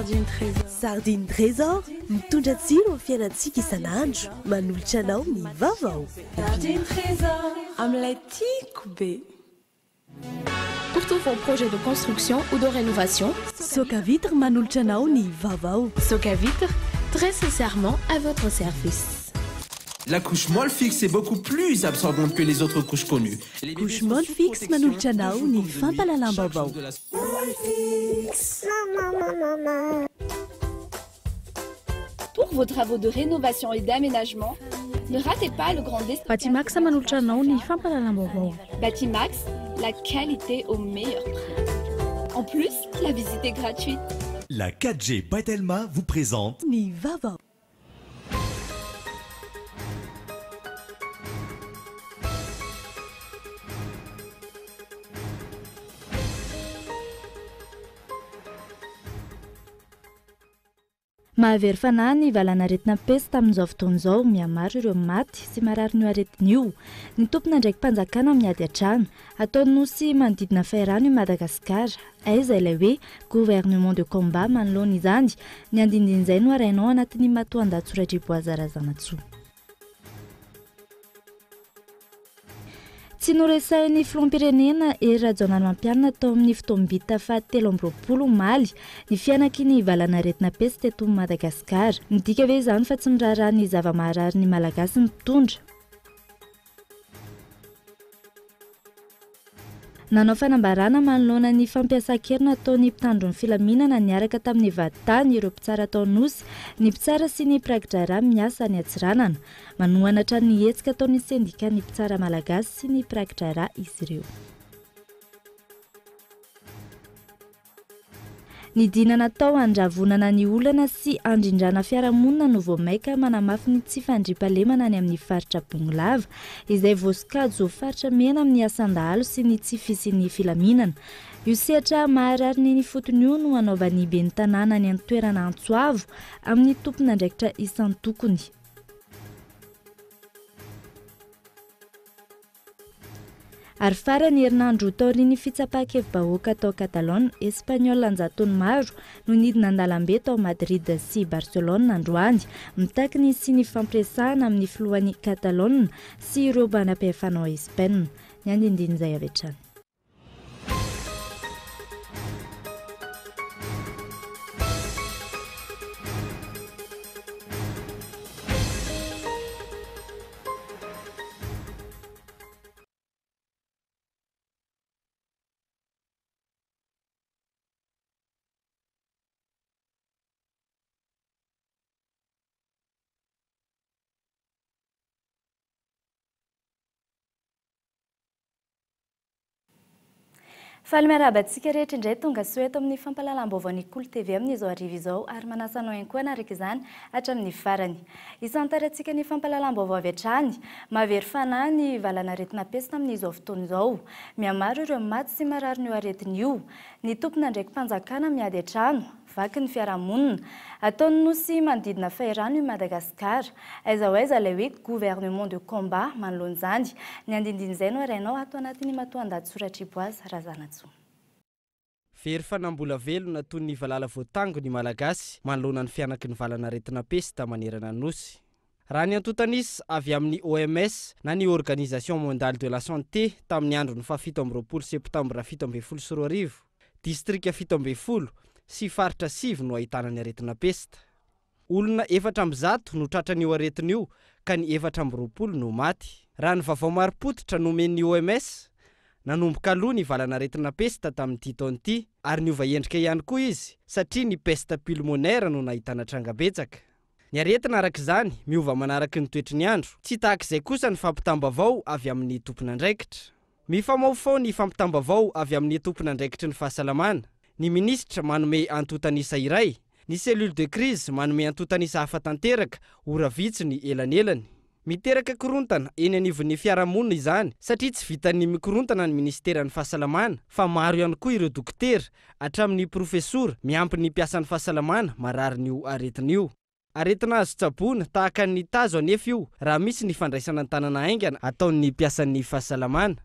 Sardine Trésor mitondra tsiro amin'ny fiainantsika isan'andro, manolotra anao ny vaovao. Sardine Trésor amin'ilay tiako be. Pour tous vos projets de construction ou de rénovation, Soka Vitre manolotra anao ny vaovao. Soka Vitre, très sincèrement à votre service. La couche molle fixe est beaucoup plus absorbante que les autres couches connues. Couche molle fixe manolotra anao ny fampalalam-baovao. Pour vos travaux de rénovation et d'aménagement, ne ratez pas le grand destin. Batimax manolotra anao ny fampalalam-baovao. Batimax, la qualité au meilleur prix. En plus, la visite est gratuite. La 4G Batelma vous présente Ny vaovao. Mahavery fanahy ny valanaretina pesa tamin'izao fotoan'izao, mihamaro ireo maty sy marary ny aretina io. Ny tompona ndraiky mpanjakana miady hatrany, ataony nosy manodidina faherano i Madagasikara. Aiza ilay hoe gouvernement de combat manoloana izany. Ny andindin'izay no arainao anatin'ny matoan-dahatsoratra Boazarazanatsoa. Tsy noresahin'ny filoham-pirenena ery Rajaonanampianina tao amin'ny fotoam-bita fahatelo amby roapolo omaly ny fianaky ny valanaretina pesa teto Madagasikara. Midika hoe izany fa tsy miraharaha ny zava-maharary ny malagasy mitondra. Nanao fanambarana manoloana ny fampiasan-kerina ataon'ny mpitandron'ny filaminana niaraka tamin'ny vaditany ireo mpitsara atao nosy, ny mpitsara sy ny prakidrara miasa ny atsiranana. Manohanatra ny hetsika ataon'ny sendika ny mpitsara malagasy sy ny prakidrara izy ireo. Ny dina natao andravonana ny olana sy andrindrana fiarahamonina no voamaika manamafy ny tsy fandriam-pahalemana any amin'ny faritra Bongolava, izay voasokajy ho faritra mena amin'ny Asandahalo sy ny tsy fisian'ny filaminana. Io sehatra maharary ny fotony io no anaovan'ny ben'ny tanàna ny antoerana Antsoavo amin'ny tompona andraikitra isan-tokony. Ary farany herinandro taorian'ny fitsapahakevim-bahoaka tao Catalogne, Espagnol anjatony maro no nidina an-dalambe tao Madrid sy Barcelone androany, mitakiny sy ny fampiresahana amin'ny filohan'ny Catalogne sy ireo banam-pihafanao Espagne. Ny andindin'izay avy hatrany. Faly miarabantsika rehetra indray tonga soeto amin'ny fampalalam-baovao ny Kolo TV amin'izao arivo izao ary manasanao ihany koa anaraka izany hatramin'ny farany. Isantarantsika ny fampalalam-baovao avy hatrany, mahavery fanahy ny valanaretina pesa amin'izao fotoan'izao. Mihamaro ireo maty sy marary ny aretina io. Ny tompona ndraiky mpanjakana miady hatrano, vaky ny fiarahamonina, ataony nosy manodidina faherano i Madagasikara. Aiza ho aiza ilay hoe gouvernement de combat manoloana izany. Ny andindin'izay no arainao ato anatin'ny matoan-dahatsoratra Boazarazanatsoa. Very fanambola velona toy ny valala voatango ny malagasy manoloana ny fianaky ny valanaretina pesa manerana nosy. Raha ny antotanisy avy amin'ny OMS na ny Organisation Mondiale de la Santé tamin'ny andro ny 17 septambra 2024, distrika 17 sy faritra 5 no ahitana ny aretina pesta. Olona 400 no tratran'io aretina io ka ny 420 no maty. Raha ny vaovao marim-potitra nomen'ny OMS, nanomboka aloha ny valanaretina pesta tamin'ity taon'ity ary niova endrika ihany koa izy satria ny pesta pulmonaire no nahitana trangabetsaka. Ny aretina arak'izany miova manaraky ny toetry ny andro, tsy tahak'izay kosa ny fampitambavao avy amin'ny tompona andraikitra. Mifamaofao ny fampitambavao avy amin'ny tompona andraikitry ny fahasalamana. Ny ministra manome antotanisa iray, ny cellule de crise manome antotanisa hafa tanteraka, ora vitsy ny elanelany. Miteraka korontana eny anivon'ny fiarahamonina izany satria tsy vitan'ny mikorontana ny ministeran'ny fahasalamana, fa maro ihany koa ireo dokotera hatramin'ny profesora miampy ny mpiasan'ny fahasalamana marary n'io aretin'io. Aretina azo tsaboana tahaka ny tazo anefa io raha misy ny fandraisana ny tanana aingana ataon'ny mpiasan'ny fahasalamana.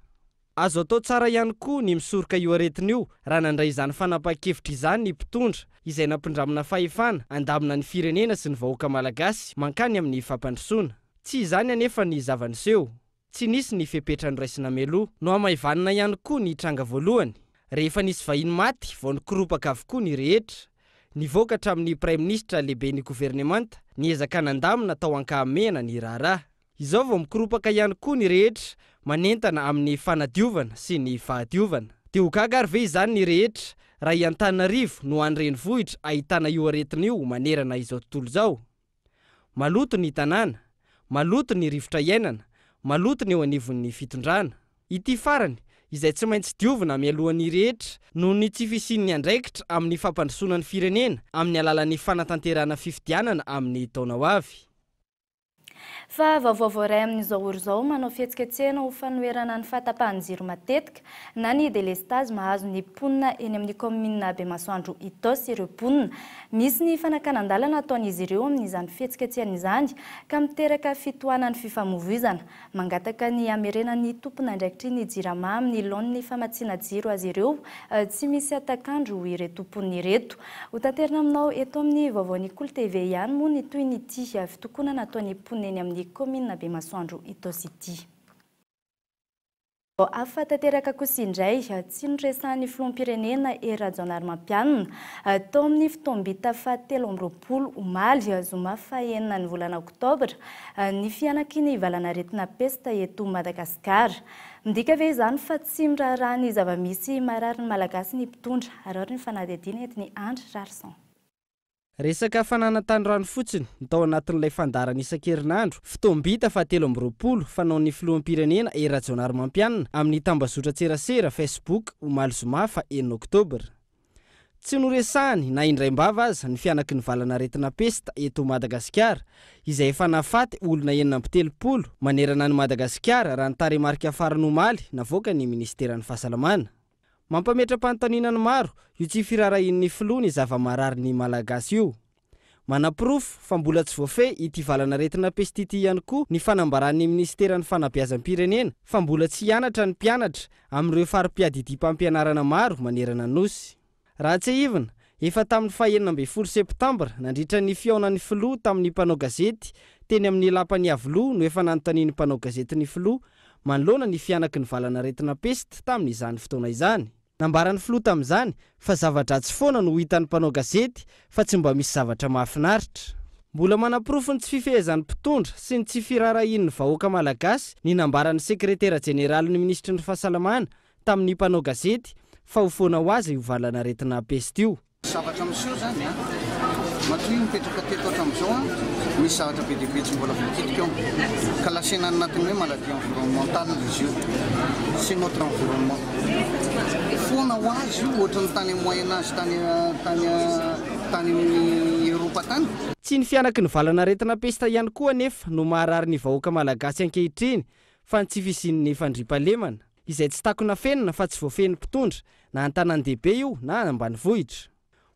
azo atao tsara ihany koa ny misoroka io aretina io raha nandray izany fanapa-kevitra izany ny mpitondra izay nampindramina fahefana andamina ny firenena sy ny vahoaka malagasy mankany amin'ny fampandrosoana. Tsy izany anefa ny zavaniseho, tsy nisy ny fepetrany raisina meloa no amaivanina ihany koa ny tranga voalohany. Rehefa nisy vahiny maty vao nikoropaka avokoa ny rehetra. Nivoaka hatramin'ny Prime Ministre lehibe ny gouvernemanta niezaka nandamina tao ankahamena ny raharaha. Izao vao mikoropaka ihany koa ny rehetra manentana amin'ny fanadiovana sy ny fahadiovana. Dia ho gaga ary ve izany ny rehetra raha i-Antananarivo no an-drenivohitra ahitana io aretina io manerana izao tontolo izao. Maloto ny tanàna, maloto ny rivotra iainana, maloto ny eo anivon'ny fitondrana. Ity farany izay tsy maintsy diovina mialohan'ny rehetra noho ny tsy fisian'ny andraikitra amin'ny fampandrosoana ny firenena amin'ny alalan'ny fanatanterana fifidianana amin'ny taona ho avy. Fa vaovao ray amin'izao ora izao manao fihetsiketsehana ho fanoherana ny fahatapahan-jiro matetika na ny delestage mahazo ny mponina eny amin'ny commune Bemasoandro Itos ireo mponina. Misy ny fanakanan-dalana ataon'izy ireo amin'izany fihetsiketsehana izany ka miteraka fitohanan'ny fifamoivoizana. Mangataka ny amerenan'ny tompon'andraikitry ny jirama amin'ny laon'ny famatsiana jiro azy ireo tsy misy atakandro ireto mponina ireto. Ho tanterina aminao eto amin'ny vaovaon'ny Kolo TV ihany moa ny toy ny ity fitokonana ataon'ny mponina eny amin'ny commune Bemasoandro Itos ity. Afa tanteraka kosa indray tsy noresahan'ny filoham-pirenena Rajaonarimampianina tao amin'ny fitoam-bita fahatelo amby roapolo omaly zoma fahaenina ny volana Oktobra ny fianaky ny valanaretina pesta eto Madagasikara. Midika ve izany fa tsy miraharaha ny zava-misy marary ny malagasy ny mpitondra ary ny fanadihadiana entiny Andry Rarson. Resaka fananantany rano fotsiny tao anatin'ilay fandarana isan-kerinandro fitoam-bita fahatelo amby roapolo fanaon'ny filoham-pirenena Rajaonarimampianina amin'ny tambazotra tserasera Facebook omaly zoma fa 1 Oktobra. Tsy noresahany na indraimbava aza ny fianaky ny valanaretina pesta eto Madagasikara izay efa nahafaty olona 970 manerana ny Madagasikara raha ny taremarika farany omaly navoaka ny ministeran'ny fahasalamana. Mampametra-panotaninany maro io tsy firarahin'ny filoha ny zava-marary ny malagasy io. Manaprofo fa mbola tsy voafehy ity valanaretina pesta ity ihany koa ny fanambaran'ny ministeran'ny fanabeazam-pirenena fa mbola tsy hianatra ny mpianatra amin'ireo farim-piadidim-pampianarana maro manerana nosy. Raha tsy ivina, efa tamin'ny faha 9 septambra nandritra ny fiaonan'ny filoha tamin'ny mpanao gazety teny amin'ny lapan'ny Avoloha no efa nanontanian'ny mpanao gazety ny filoha manoloana ny fianaky ny valanaretina pesta tamin'izany fotoana izany. Nambaran'ny filoha tamin'izany fa zavatra-dratsy foana no hitan'ny mpanao gazety fa tsy mba misy zavatra mahafinaritra. Mbola manaprofo ny tsy fifehezan'ny mpitondra sy ny tsy firarahin'ny vahoaka malagasy ny nambaran'ny sekretera jeneralin'ny ministry ny fahasalamana tamin'ny mpanao gazety fa ho foana ho azy io valanaretina pesta io. Zavatra miseho zany matoy mipetraka teto hatramin'izao misy zavatra be dia be tsy mbola voakitika ao ka lasena anatin'ny hoe maladie environnementale izy io c'est notre environnement. Foana ho azy io ohatrany tany Moyen-Âge tany Eropa tany. Tsy ny fianaky ny valanaretina pesta ihany koa nefa no maharary ny vahoaka malagasy ankehitriny fa ny tsy fisian'ny fandriampahalemana izay tsy takona fenina fa tsy voafehin'ny mpitondra na an-tanan-dehibe io na ambanivohitra.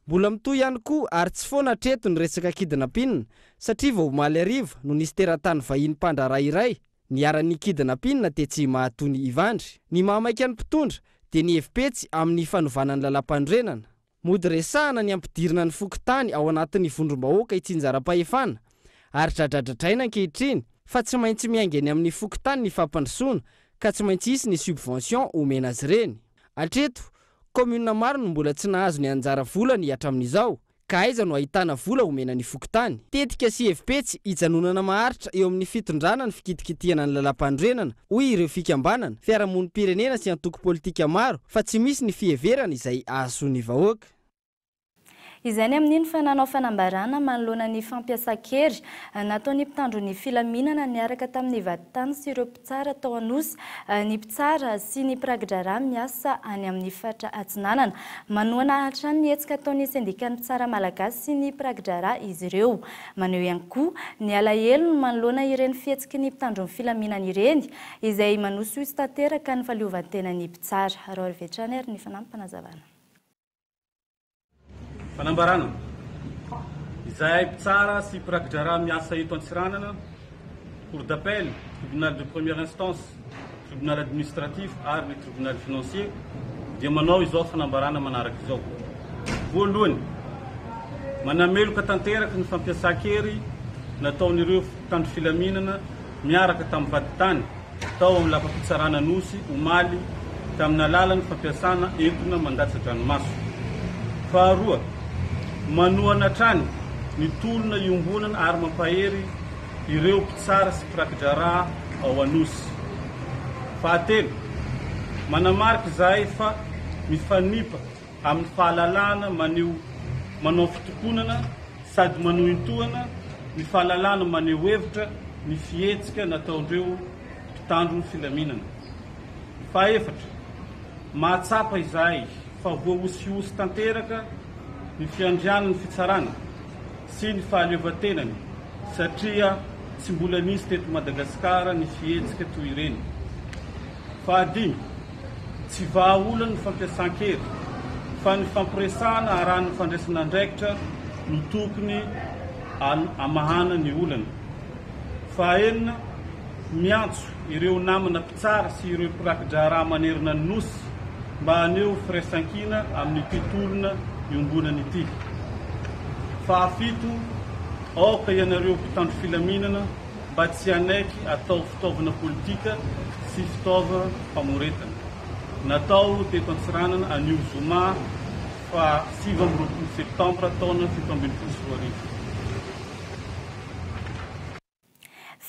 Mbola mitohy ihany koa ary tsy foana hatreto ny resaka kidinapinina satria vao omaly ariva no nisy teratany vahiny mpandraharaha iray niaran'ny kidinapinina dia tsy mahatony ivandry. Ny mahamaika ny mpitondra dia ny efipetsy amin'ny fanovana ny lalam-pandrenana. Mody resahana ny ampidirina ny fokontany ao anatin'ny vondrom-bahoaka itsinjara-pahefana ary dradradradraina ankehitriny fa tsy maintsy miaingany amin'ny fokontany ny fampandrosoana ka tsy maintsy isy ny subvention omena azy ireny. Hatreto commune maro no mbola tsy nahazo ny anjara vola ny hatramin'izao ka aiza no ahitana vola omena ny fokontany. Tetika sy efipetsy hijanonana maharitra eo amin'ny fitondrana ny fikitikitihana ny lalam-pandrenana hoy ireo fikambanana fiarahamonim-pirenena sy antoko politika maro fa tsy misy ny fiheverana izay ahasoan'ny vahoaka. Izany amin'iny fa nanao fanambarana manoloana ny fampiasa-kery nataon'ny mpitandro ny filaminana niaraka tamin'ny vatitany sy ireo mpitsara tao anosy ny mpitsara sy ny pragidrara miasa any amin'ny fatra Atsinanana. Manoana hatrany ny hetsika ataon'ny sendikan'ny mpitsara malagasy sy ny pragidrara izy ireo. Maneho ihany koa ny alahelo no manoloana ireny fihetsiky ny mpitandro ny filaminana ireny izay manosy izy tanteraka ny fahaleovantena ny mpitsara. Raory Vetrany ary ny fanampanazavana. Fanambarana izahay mpitsara sy pragidrara miasa eto Antsiranana, cour d'appel, tribunal de première instance, tribunal administratif ary ny tribunal financier dia manao izao fanambarana manaraka izao. Voalohany, manameloka tanteraka ny fampiasan-kery nataon'ireo mpitandro filaminana miaraka tamin'ny vadintany tao amin'ny lampam-pitsarana nosy omaly tamin'ny alalan'ny fampiasana entona mandatsa-dranomaso. Faharoa, manohana trany ny tolona iombonana ary mampahery ireo mpitsara sy mpirakidrarà ao anosy. Fahatelo, manamarika izahay fa mifanipa amin'ny fahalalana manao fitokonana sady manohintohana ny fahalalana maneho hevitra ny fihetsika nataondreo mpitandro ny filaminana. Fahaefatra, mahatsapa izahay fa voahosiosy tanteraka ny fiandrianany fitsarana sy ny fahaleovan-tenany satria tsy mbola nisy teto Madagasikara ny fihetsika toy ireny. Fahadimy, tsy vahaolana ny fampiasan-kery fa ny fampiresahana arahan'ny fandraisana andraikitra no tokony amahana ny olana. Fahaenina, miantso ireo namana mpitsara sy ireo mpirakidrarà manerina ny nosy mba haneo firaisan-kina amin'ny mpitolona iombonana ity. Fahafito, aoka ianareo mpitandro filaminana mba tsy hanaiky atao fitaovana politika sy fitaovana famoretana. Natao teto Antsiranana anio zoma fa 7 septambra taona 2017.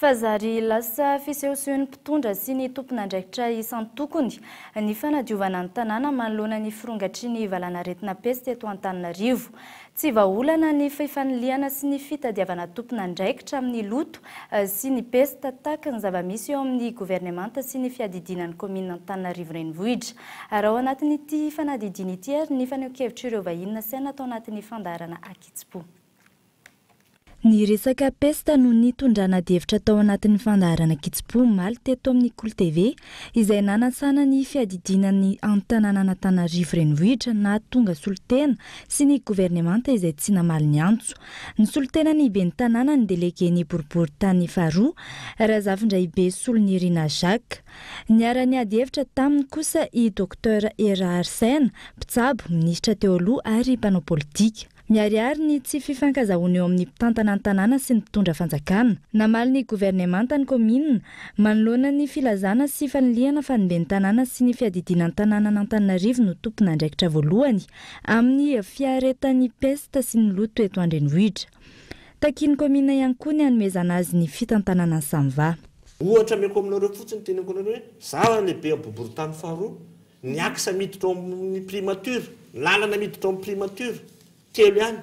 Fazary lasa fisehosehoan'ny mpitondra sy ny tompon'andraikitra isan-tokony ny fanadiovana ny tanàna manoloana ny firongatry ny valanaretina peste eto Antananarivo. Tsy vahaolana ny fifaniliana sy ny fitadiavana tompon'andraikitra amin'ny loto sy ny peste tahaka ny zava-misy eo amin'ny governemanta sy ny fiadidinan'ny komina Antananarivo renivohitra. Ary ao anatin'ity fanadidina ity ary ny faneho-kevitra ireo vahiny saina atao anatin'ny fandaharana Akitsipò. Ny resaka peste no nitondrana devitra tao anatin'ny fandaharana Akitsipò omaly teto amin'ny Kolo TV izay nanasana ny fiadidinan'ny antanàna Antananarivo renivohitra na tonga solitena sy ny governemanta izay tsy namaly ny antso. Ny solitena ny ben'ny tanàna ny delegeny boribory tany faharoa Razafindray-be Solonirina Jacques. Niara-ny adevitra taminy kosa i Dr Era Arsène Mpitsabo, minisitra teo aloha ary mpanao politika. Miariary ny tsy fifankazahoana eo amin'ny mpitantana ny tanàna sy ny mpitondra fanjakana. Namaly ny governemanta ny komina manoloana ny filazana sy faniliana fa ny ben'ny tanàna sy ny fiadidinan'ny tanàna Antananarivo no tompon'andraikitra voalohany amin'ny fiaretan'ny peste sy ny loto eto an-drenivohitra. Takiany komina ihany koa ny hanomezana azy ny fitantanana ny Samva. Ohatra meko aminareo fotsiny teneniko anareo hoe zaho lehibe boribory tany faharoa, ny aksa miditra ao amin'ny primature, lalana miditra ao amin'ny primature. Kely ihany,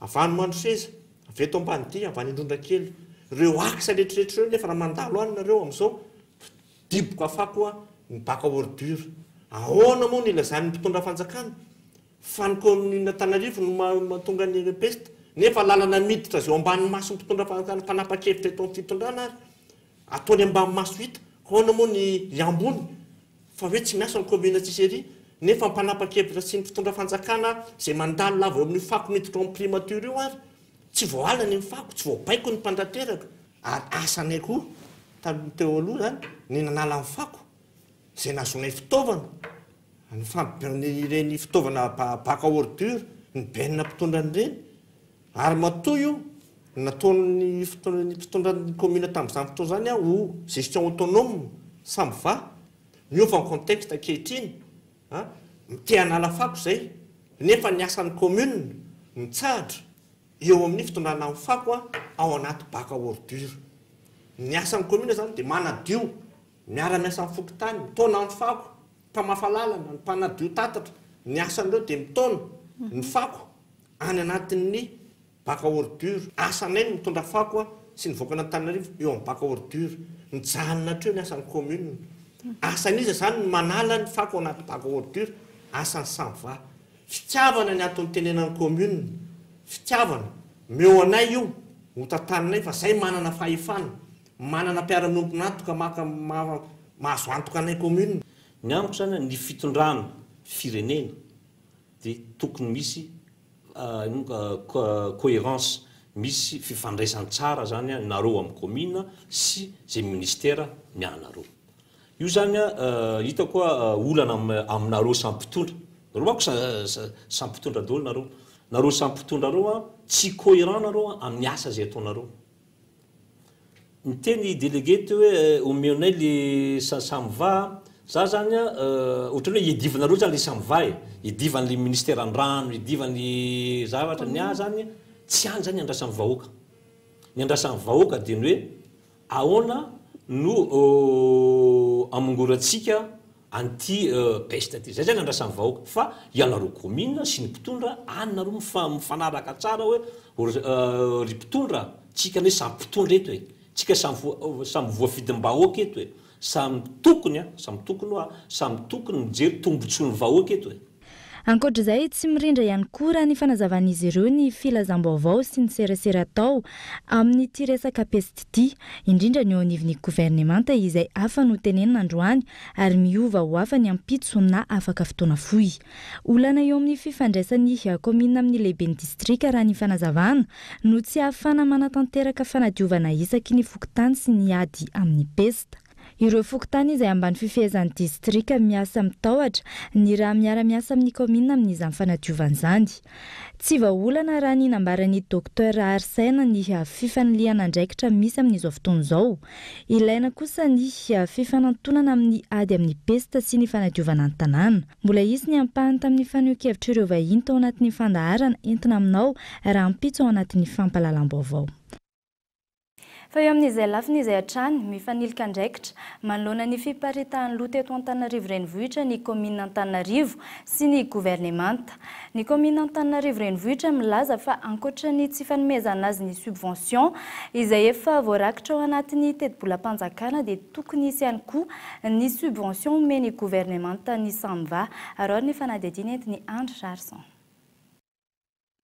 avany Mandroseza, avy eto Ambanidia, avany Indrondrakely. Reo aksa rehetrarehetra reo nefa raha mandalo any nareo amin'izao diboka afako ny baka ordure. Ahoana moa ny ilazan'ny mpitondra fanjakana? Fa ny komina Antananarivo no mahatonga ny peste. Nefa lalana miditra zao ambanin'ny maso ny mpitondra fanjakana mpanapa-kevitra eto amin'ny fitondrana ary. Ataony ambany maso hita, ahoana moa ny ambony? Fa hoe tsy miasa ny komina Tshisekedi. Nefa mpanapa-kevitra sy ny mpitondra fanjakana izay mandalo lava eo amin'ny fako miditra ao amin'ny primature io ary tsy voalana ny fako, tsy voapaiko ny mpandrateraka. Ary asanay koa teo aloha zany ny nanala ny fako izay nazonay fitaovana ireny fitaovana baka ordure ny benina mpitondra an'ireny. Ary matoy io nataon'ny mpitondran'ny komina tamin'izany fotoana zany ho gestion autonome Samva miova ny contexte ankehitriny. Tia hanala fako izay nefa ny asan'ny komuna mitsahatra eo amin'ny fitondrana amin'ny fako ao anaty baka ordure. Ny asan'ny komuna zany dia manadio miara-miasa amin'ny fokotany, mitona ny fako, mpamafalalana, ny mpanadio tatatra. Ny asan'ireo dia mitona ny fako any anatin'ny baka ordure. Asanay ny mitondra fako sy ny voakana Antananarivo eo amin'ny baka ordure. Mijanona hatreo ny asan'ny komuna. Asan'izy zany manala ny fako anaty baka ordure, asan'ny Samva. Fitiavana ny atony tenenan'ny komuna, fitiavana. Meo anay io, ho tantaninay fa zay manana fahefana, manana mpiara-miombonantoka mahazo antoka anay komuna. Ny amiko zany ny fitondrana firenena dia tokony misy cohérence, misy fifandraisany tsara zany nareo amin'ny komuna sy zay ministera mianareo. io zany hita koa olana aminareo sampitondra nareo manko sampitondra dolo nareo sampitondra reo tsy cohérent nareo amin'ny asa zay ataonareo miteny délégué hoe omenay le samva za zany ohatrany hoe idivanareo zany le samva idivan'le ministère an-drano idivan'le zavatra ny zany tsy any zany andrasan'ny vahoaka ny andrasan'ny vahoaka dia ny hoe ahoana no amongorantsika anty peste ty zay zany andrasan'ny vahoaka fa ianareo commune sy ny mpitondra anynareo mifanaraka tsara hoe ry mpitondra tsika hoe samy mpitondra eto e tsika samy voafidym-bahoaka eto e samy tokony mijery tombontsoan'ny vahoaka eto e ankoatra izay tsy mirindra ihany koa raha ny fanazavan'izy ireo ny filazam-baovao sy ny serasera atao amin'ity resaka peste ity indrindra ny eo anivon'ny gouvernemanta izay afa no tenenina androany ary miova ho afa ny ampitso na afaka fotoana fohy olana eo amin'ny fifandraisany komina amin'ny lehiben'ny distrika raha ny fanazavana no tsy ahafana manatanteraka fanadiovana isaky ny fokotany sy ny ady amin'ny peste ireo fokotany izay ambany fifehezan'ny distrika miasa mitahoatra ny raha miara-miasa amin'ny komina amin'izany fanadiovan'izany tsy vaolana raha ny nambaran'ny docteur Arsène ny fifaniliana andraikitra misy amin'izao fotoana izao ilaina kosa ny fifanantonana amin'ny ady amin'ny peste sy ny fanadiovana ny tanàna mbola izy ny ampahany tamin'ny faneho-kevitra ireo vahiny tao anatin'ny fandaharana entina aminao raha ampitso ao anatin'ny fampalalam-baovao fa eo amin'izay lafiny izay hatrany mifanilika andraikitra manoloana ny fiparitahan'ny loha teto Antananarivo renivohitra ny komina Antananarivo sy ny gouvernemanta ny komina Antananarivo renivohitra milaza fa ankoatra ny tsy fanomezana azy ny subvention izay efa voarakitra ao anatin'ny teti-bolam-panjakana dia tokony isy ihany koa ny subvention omeny gouvernemanta ny samva ary ny fanadihadiana entiny Andry Jarson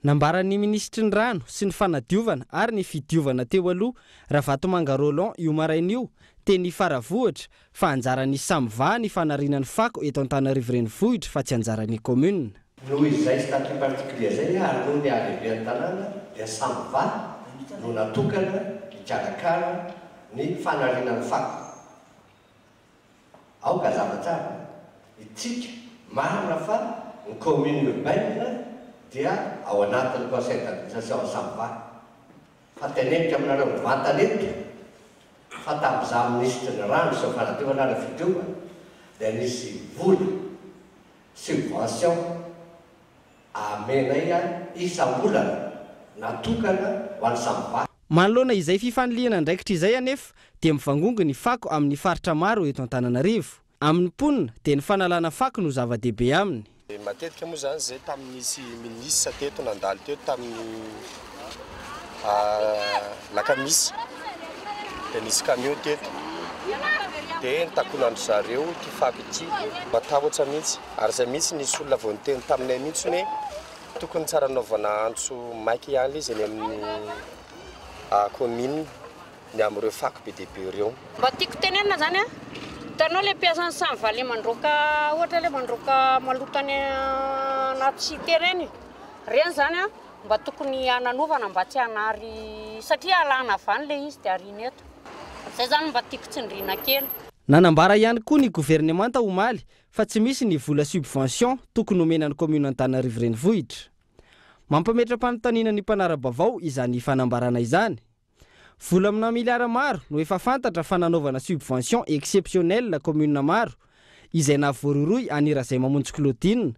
nambaran'ny ministry ny rano sy ny fanadiovana ary ny fidiovana teo aloha Ravatomanga Roland io maraina io teny faravohitra fa anjaran'ny samva ny fanarinan'ny fako eto Antananarivo renivohitra fa tsy anjaran'ny commune. Noho izay statut particulier zay ary noho ny alehibe an-tanàna dia samva no natokana hikarakara ny fanarinan'ny fako. Ao ka zava-tsara itsika marina fa ny commune urbaine dia ao anatin'ny conseil d'administration samva fa tenenitra aminareo mivantana eto fa tamin'izaho ministre ny rano sy fanadiovana ary fidiovana dia nisy vola subvention amenay isam-bolana natokana ho an'ny samva. Manoloana izay fifaniliana andraikitra izay anefa dia mivangongo ny fako amin'ny faritra maro eto Antananarivo amin'ny mponina dia ny fanalana fako no zava-dehibe aminy. Matetika moa zany zay tamin'nisy ministre teto nandalo teto tamin'ny lakamisy dia nisy camion teto dia nitakonandry zareo ty fako ity matahotra mihitsy ary zay mihitsy nisy olona vao niteny taminay mihitsy hoe tokony tsara naovana antso maiky ihany izy any amin'ny commune ny amin'ireo fako be dia be ireo. Mba tiako tenenina zany a hitanao le mpiasan'ny samva le mandroaka ohatra le mandroaka malotany anaty cité reny reny zany a mba tokony ananovana mba tsy hanary satria alana avany le izy dia arina eto zay zany mba tiako tsindriana kely. Nanambara ihany koa ny gouvernemanta omaly fa tsy misy ny vola subvention tokony omenan'ny commune Antananarivo renivohitra. Mampametra-panontaniana ny mpanara-baovao izany fanambarana izany. Vola amina miliara maro no efa fantatra fananaovana subvention exceptionnelle la commune maro izay navoaroroy anira zay mamonjy Claudine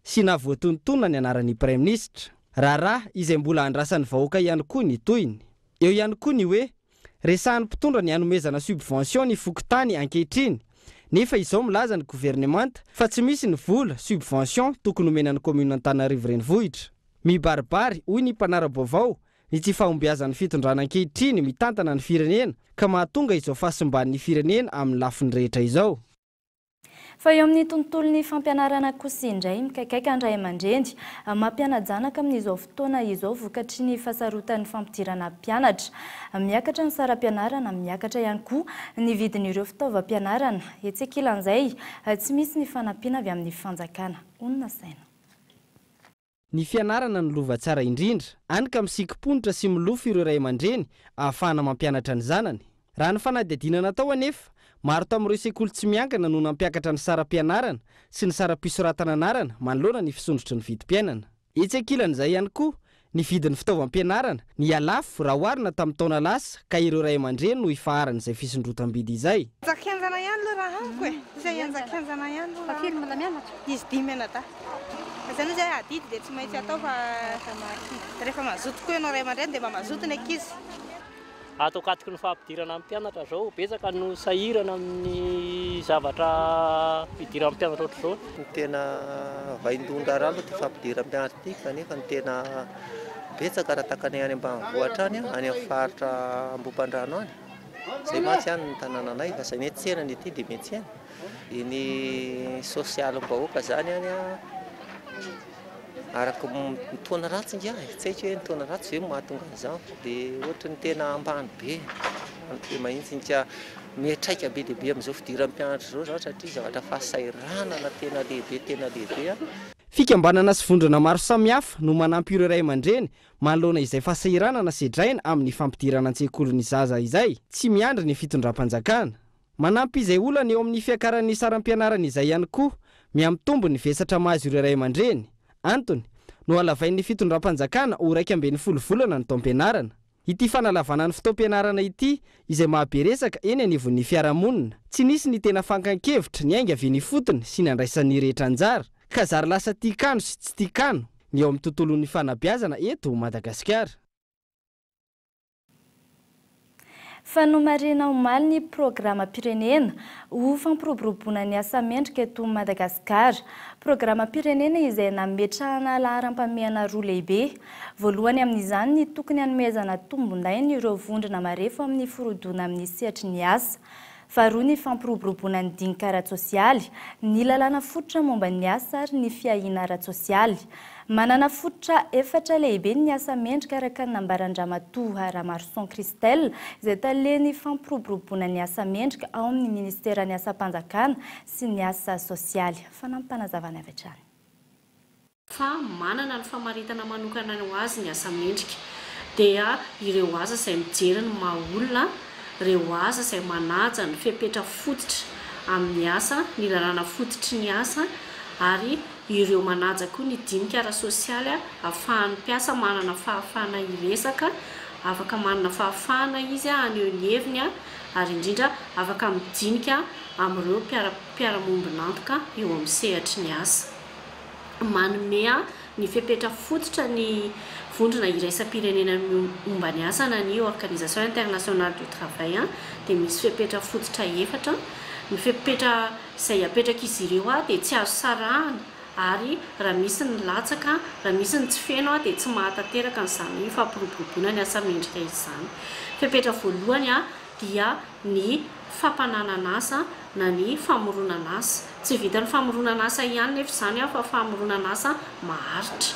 sy navoatonotona ny anaran'ny prime ministre. Raharaha izay mbola andrasan'ny vahoaka ihany koa ny toyiny. Eo ihany koa ny hoe resahan'ny mpitondra ny hanomezana subvention ny fokotany ankehitriny nefa izao milaza ny gouvernemanta fa tsy misy ny vola subvention tokony omenan'ny commune Antananarivo renivohitra. Mibaribary hoy ny mpanara-baovao ny tsy fahombiazan'ny fitondrana ankehitriny mitantana ny firenena ka mahatonga izao fahasimban'ny firenena amin'ny lafiny rehetra izao. Fa eo amin'ny tontolon'ny fampianarana kosa indray mikaikaika andray aman-dreny mampiana-janaka amin'izao fotoana izao vokatry ny fahasarotan'ny fampidirana mpianatra miakatra ny saram-pianarana miakatra ihany koa ny vidin'ireo fitaovam-pianarana etsy ankilan'izay tsy misy ny fanampiana avy amin'ny fanjakana. Onona saina. Ny fianarana ny lova tsara indrindra any ka misikimponitra sy milofo ireo ray aman-dreny ahafahana mampianatra ny zanany. Raha ny fanadihadiana natao anefa maro tamin'ireo sekoly tsy miankana no nampiakatra ny saram-pianarana sy ny saram-pisoratana anarana manoloana ny fisondrotry ny vidim-piainana. Etsy ankilan'izay ihany koa ny vidin'ny fitaovam-pianarana ny alafo raha oharina tamin'ny taona lasa ka ireo ray aman-dreny no ifaharan'izay fisondrotam-bidy izay. Zakanjana ihany lo raha amiko e. Izay zakanjana ihany lo raha. Firy mbola mianatra? Izy 10 ana ta. Izany izay adidy dia tsy maintsy atao fa rehefa mazoto koa ianao ray aman-dreny dia mba mazoto ny ankizy. Atao katiky ny fampidirana amin'ny mpianatra zao betsaka no sahirana amin'ny zavatra fidirana amin'ny mpianatra ohatr'izao. Ny tena vaindondra rano ty fampidirana mpianatra ty kanefa ny tena betsaka raha takany any ambanivohitra any any amin'ny faritra Ambohipandrano any. Zay matsy any ny tanànanay fa zay mety tsenany ety dia mety any. Iny sosialim-bahoaka zany any araka mitona ratsy ngia tsy haiko hoe mitona ratsy ve mahatonga an'izany dia ohatra ny tena ambany be mahitsy nika mihatraika be dia be amin'izao fidiran'ny mpianatra zao zao satria zavatra fahasahiranana tena lehibe fikambanana sy vondrana maro samihafa no manampy ireo ray aman-dreny manoloana izay fahasahiranana sedraina amin'ny fampidirana an-tsekolon'ny zaza izay tsy miandry ny fitondram-panjakana. Manampy izay olana eo amin'ny fiakaran'ny saram-pianarana izay ihany koa miamitombo ny vesatra mahazo ireo ray aman-dreny. Antony no alavain'ny fitondram-panjakana ho 12 volana ny taom-pianarana. Ity fanalavana ny fotoam-pianarana ity izay mahaberesaka eny anivon'ny fiarahamonina tsy nisy ny tena fankan-kevitra ny ainga avy ny fotony sy ny andraisan'ny rehetra anjara ka zary lasa tiakano sy tsy tiakano ny eo amin'ny tontolon'ny fanabeazana eto Madagasikara. Fanomarina omaly ny programa pirenena ho fampiroboroboana ny asa mendrika eto Madagasikara. Programa pirenena izay nametrahana laharam-pameana roa lehibe. Voalohany amin'izany ny tokony hanomezana tombon-dainy ireo vondrona marefo amin'ny forodona amin'ny sehatry ny asa. Faharoa ny fampiroboroboana ny dinika ara-tsosialy, ny lalàna fototra momba ny asa ary ny fiahiana ara-tsosialy. Manana fototra 4 lehibe ny asa mendrika araka ny nambarandramatoa Ramarson Christelle izay taleny fampiroboroboana ny asa mendrika ao amin'ny ministeran'ny asa-panjakana sy ny asa sosialy. Fanampanazavana avy hatrany. Fa manana ny famaritana manokana ho azy ny asa mendrika dia ireo asa izay mijery ny maha-olona, ireo asa izay manaja ny fepetra fototra amin'ny asa, ny lalàna fototry ny asa ary ireo manaja koa ny dinika ara-sosialy ahafahan'ny mpiasa manana fahafahana iresaka, afaka manana fahafahana izy aneo ny heviny ary indrindra afaka midinika amin'ireo mpiara-mombonantoka eo amin'ny sehatry ny asa. Manome ny fepetra fototra ny vondrona iraisam-pirenena momba ny asa na ny Organisation Internationale du Travail dia misy fepetra fototra 4. Ny fepetra izay apetraka izy ireo dia tsy azo sarahana ary raha misy ny latsaka, raha misy ny tsy feno dia tsy mahatateraka n'izany fampiroboroboana ny asa mendrika izany. Fepetra voalohany dia ny fampananana asa na ny famoronana asa. Tsy vita ny famoronana asa ihany nefa izany fa famoronana asa maharitra.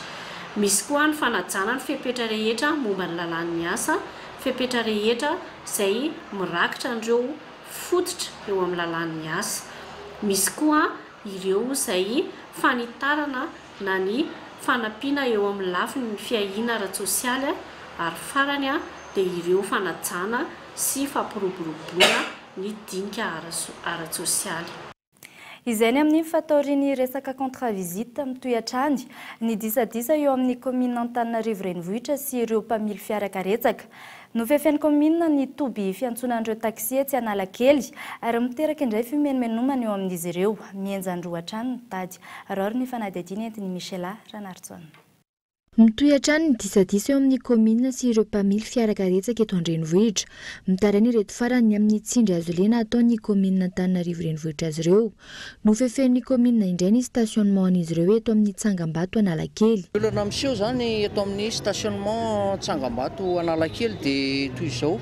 Misy koa ny fanajana ny fepetra rehetra momba ny lalàn'ny asa, fepetra rehetra izay mirakitra an'ireo fototra eo amin'ny lalàn'ny asa. Misy koa ireo izay fanitarana na ny fanampiana eo amin'ny lafiny ny fiahiana ara-tsosialy ary farany dia ireo fanajana sy fampiroboroboana ny dinika ara-tsosialy. Izany amin'ny fataorian'ny resaka contrat visite mitohan-trany ny disadisa eo amin'ny commune Antananarivo renivohitra sy ireo mpamily fiarakaretsaka. Nofefin'ny commune ny toby fiantsonan'ireo taxi etsy Analakely ary miteraka indray fimenomenomana eo amin'izy ireo. Mienjan-drohatrany mitady. Arary ny fanadihadiana entiny Michela Ranartsona. Mitohan-trany ny disadisa eo amin'ny commune sy ireo mpamily fiarakaretsaka eto an-drenivohitra. Mitarainy ireto farany amin'ny tsindry azo lena ataon'ny commune Antananarivo renivohitra azy ireo. Nofefen'ny commune indray ny stationnement an'izy ireo eto amin'ny Tsangambato Analakely. Olana miseho zany eto amin'ny stationnement Tsangambato Analakely dia toy izao.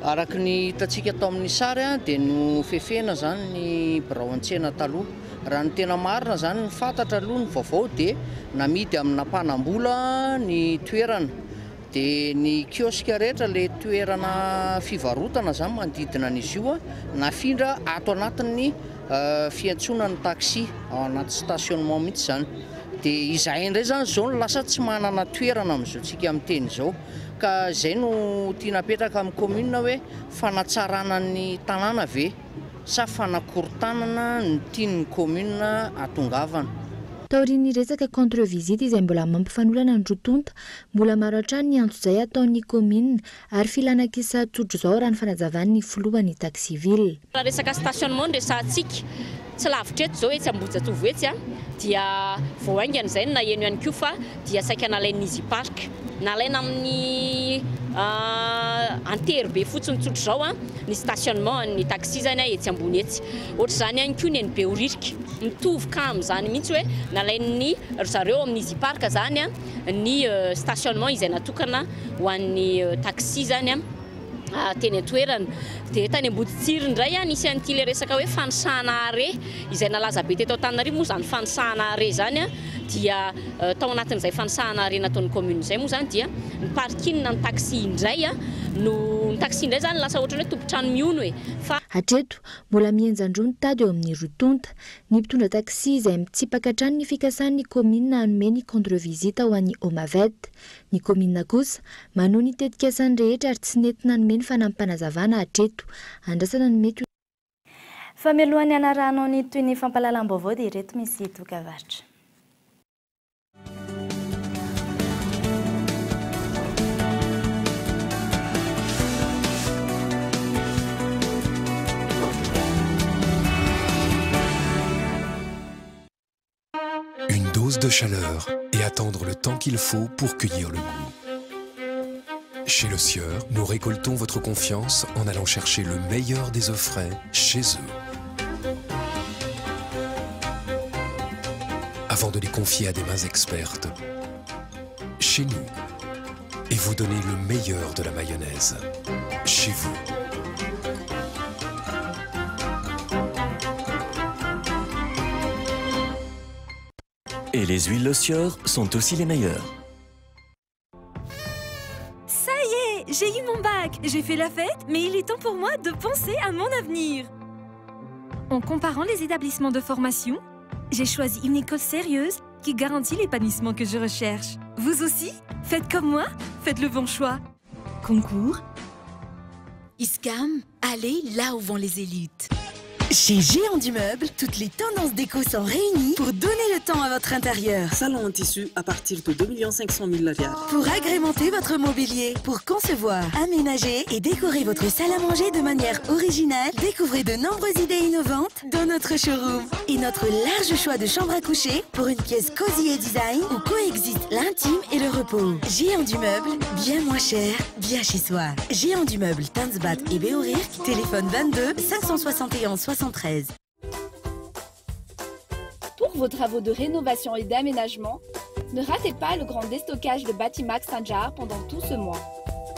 Araka ny hitantsika atao amin'ny sary dia nofefena zany ny birao an-tsena taloha. Raha ny tena marina zany ny fantatra aloha ny vaovao dia namidy amina mpanambola ny toerana dia ny kioska rehetra le toerana fivarotana zany manodidina an'izy io nafindra ato anatin'ny fiantsonan'ny taxi ao anaty stationnement mihitsy zany dia izahay indray zany zao lasa tsy manana toerana amin'izao tsika amin'ny teny izao ka izay no tia napetraka amin'ny commune hoe fanatsarana ny tanàna ve sa fanakorontanana ny tian'ny commune atongavana. Taorian'ny resaka contre-visite izay mbola mampifanolana ny rotonta, mbola maro hatrany ny antso izay ataon'ny commune ary filanakisa tsotro izao raha ny fanajavan'ny filohan'ny taxi ville. Raha resaka stationnement resahantsika tsy lavitra eto izao etsy Ambohijatovo etsy dia vao aingana izay na eno ihany koa fa dia saika nalain'ny Easy Park nalaina amin'ny Anterbe fotsiny tsotro izao ny stationnement ny taxi zany etsy ambony etsy. Ohatr'izany ihany koa ny eny Behoririka mitovy ka amin'izany mihitsy hoe nalain'ny zareo amin'ny Easy Park zany ny stationnement izay natokana ho an'ny taxi zany teny atoerana. Dia tany Amboditsiry indray nisy an'ity le resaka hoe fanisahana are izay nalaza be teto Antananarivo moa zany fanisahana are zany dia tao anatin'izay fanisahana are nataon'ny commune izay moa zany dia ny parking-na ny taxi indray no ny taxi indray zany lasa ohatrany hoe tompotrano miono hoe fa hatreto mbola mienjandro ny tady eo amin'ny rotonta ny mpitondra taxi izay mitsipaka hatrany ny fikasan'ny commune hanome ny contre-visite ho an'ny Homavette. Ny commune kosa manohy ny tetikasany rehetra ary tsy nentina hanome ny fanampanazavana hatreto andrasana ny mety. Famelohan'ny anaranao ny toy ny fampahalalam-baovao dia ireto misy tokavaritra. Une dose de chaleur et attendre le temps qu'il faut pour cueillir le goût. Chez Le Sieur, nous récoltons votre confiance en allant chercher le meilleur des œufs frais chez eux. Avant de les confier à des mains expertes, chez nous, et vous donner le meilleur de la mayonnaise, chez vous. Et les huiles Le Sieur sont aussi les meilleures. Ça y est, j'ai eu mon bac. J'ai fait la fête, mais il est temps pour moi de penser à mon avenir. En comparant les établissements de formation, j'ai choisi une école sérieuse qui garantit l'épanouissement que je recherche. Vous aussi? Faites comme moi, faites le bon choix. Concours. ISCAM, allez là où vont les élites. Chez Géant du Meuble, toutes les tendances déco sont réunies pour donner le temps à votre intérieur. Salon en tissu à partir de 2 500 000 $. Pour agrémenter votre mobilier, pour concevoir, aménager et décorer votre salle à manger de manière originale, découvrez de nombreuses idées innovantes dans notre showroom. Et notre large choix de chambres à coucher pour une pièce cosy et design où coexistent l'intime et le repos. Géant du Meuble, bien moins cher, bien chez soi. Géant du Meuble, Tanzbat et Behorirk, téléphone 22 571 73. Pour vos travaux de rénovation et d'aménagement, ne ratez pas le grand déstockage de Batimax Saint-Jar pendant tout ce mois.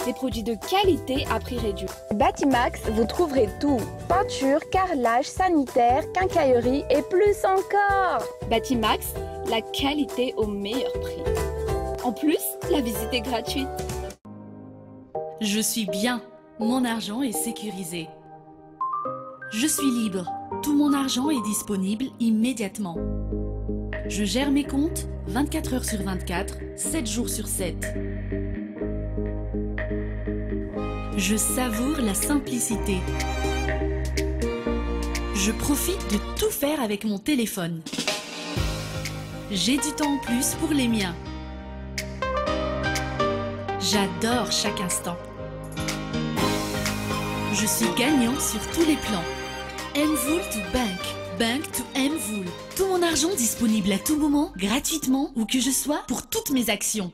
Des produits de qualité à prix réduit. Batimax, vous trouverez tout. Peinture, carrelage, sanitaire, quincaillerie et plus encore. Batimax, la qualité au meilleur prix. En plus, la visite est gratuite. Je suis bien. Mon argent est sécurisé. Je suis libre. Tout mon argent est disponible immédiatement. Je gère mes comptes 24 heures sur 24, 7 jours sur 7. Je savoure la simplicité. Je profite de tout faire avec mon téléphone. J'ai du temps en plus pour les miens. J'adore chaque instant. Je suis gagnant sur tous les plans. Mvoul to Bank, Bank to Mvoul. Tout mon argent disponible à tout moment, gratuitement, où que je sois, pour toutes mes actions.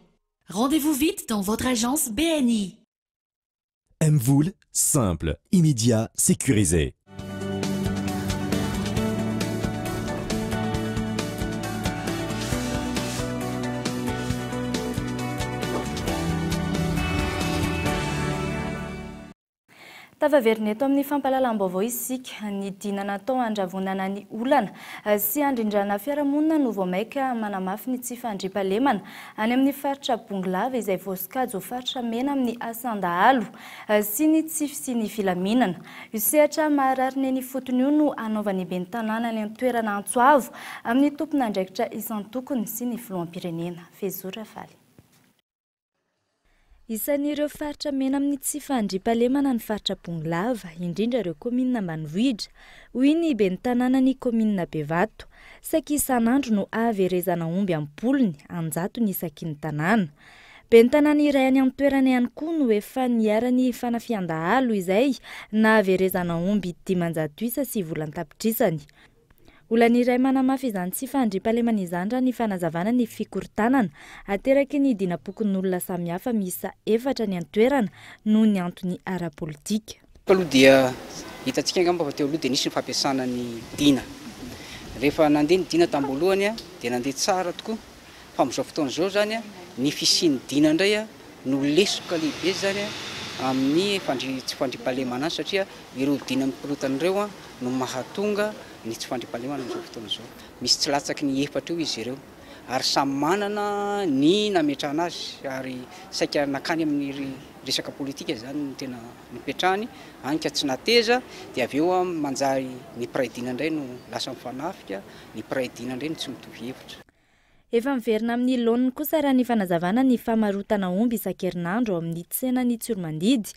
Rendez-vous vite dans votre agence BNI. Mvoul, simple, immédiat, sécurisé. Tavaverina eto amin'ny fampahalalam-baovao isika ny dina natao andravonana ny olana sy andrindrana fiarahamonina no voamaika manamafy ny tsy fandriampahalemana any amin'ny faritra Bonglava izay voasokajy ho faritra mena amin'ny Asandahalo sy ny tsify sy ny filaminana. Io sehatra maharary ny fotony io no anaovany ben'ny tanàna ny toerana Antsoavo amin'ny tompon'andraikitra isan-tokony sy ny filoham-pirenena. Fezora Faly. Isan'ireo faritra mena amin'ny tsy fandriam-pahalemana ny faritra Ponglava, indrindra ireo komina ambanivohitra. Hoy ny ben'ny tanàna ny komina Bevato, saky isan'andro no averezana omby ampolony, anjato ny isaky ny tanàna. Ben'ny tanàna iray any amin'ny toerana ihany koa no efa niarany fanafian-dahalo izay na averezana omby 500 isa sy volan-tapitrisany. Olan'iray manamafy izany tsy fandriam-pahalemana izany raha ny fanazavana ny fikorontanana ateraky ny dinapokon'olona samihafa miisa 4 ny antoerana noho ny antony ara-politika. Aloha dia hitantsika angamba fa teo aloha dia nisy ny fampiasana ny dina. Rehefa nandeha ny dina tambolohany dia nandeha tsara tokoa. Fa amin'izao fotoana izao zany ny fisian'ny dina indray no lesoka lehibe zany amin'ny tsy fandriam-pahalemana satria ireo dina mikorotana ireo no mahatonga ny tsy fandriam-pahalemana amin'izao fotoana izao. Misy tsy latsaky ny 4 eo izy ireo ary samy manana ny nametrahana azy ary saika nakany amin'ny resaka politika zany ny tena nipetrahany anka tsy nateza dia avy eo manjary ny mpiray-dina indray no lasa mifanafika, ny mpiray-dina indray no tsy mitovy hevitra. Efa miverina amin'ny laoniny kosa raha ny fanazavana ny famarotana omby isan-kerinandro ao amin'ny tsena ny Tsormandidy.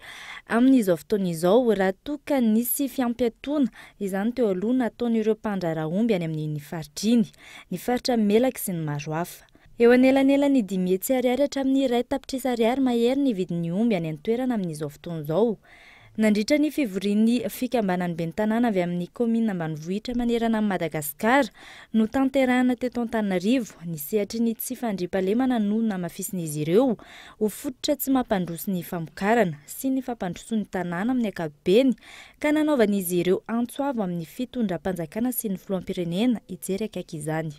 Amin'izao fotoana izao raha toka nisy fiampiatoana izany teo aloha nataon'ireo mpandrara omby any amin'ny faritra iny, ny faritra Melaky sy ny maro hafa. Eo anelanelany 500 ariary hatramin'ny 1 ariary mahery ny vidin'ny omby any an-toerana amin'izao fotoana izao. Nandritra ny fivorian'ny fikambanan'ny ben'ny tanàna avy amin'ny komina ambanivohitra manerana amin'ny Madagasikara no tanterahana teto Antananarivo, ny sehatry ny tsy fandriam-pahalemana no namafisin'izy ireo ho fototra tsy mampandroso ny famokarana sy ny fampandrosoan'ny tanàna amin'ny ankapobeny ka nanaovan'izy ireo antsoavo amin'ny fitondram-panjakana sy ny filoham-pirenena hijery akaiky izany.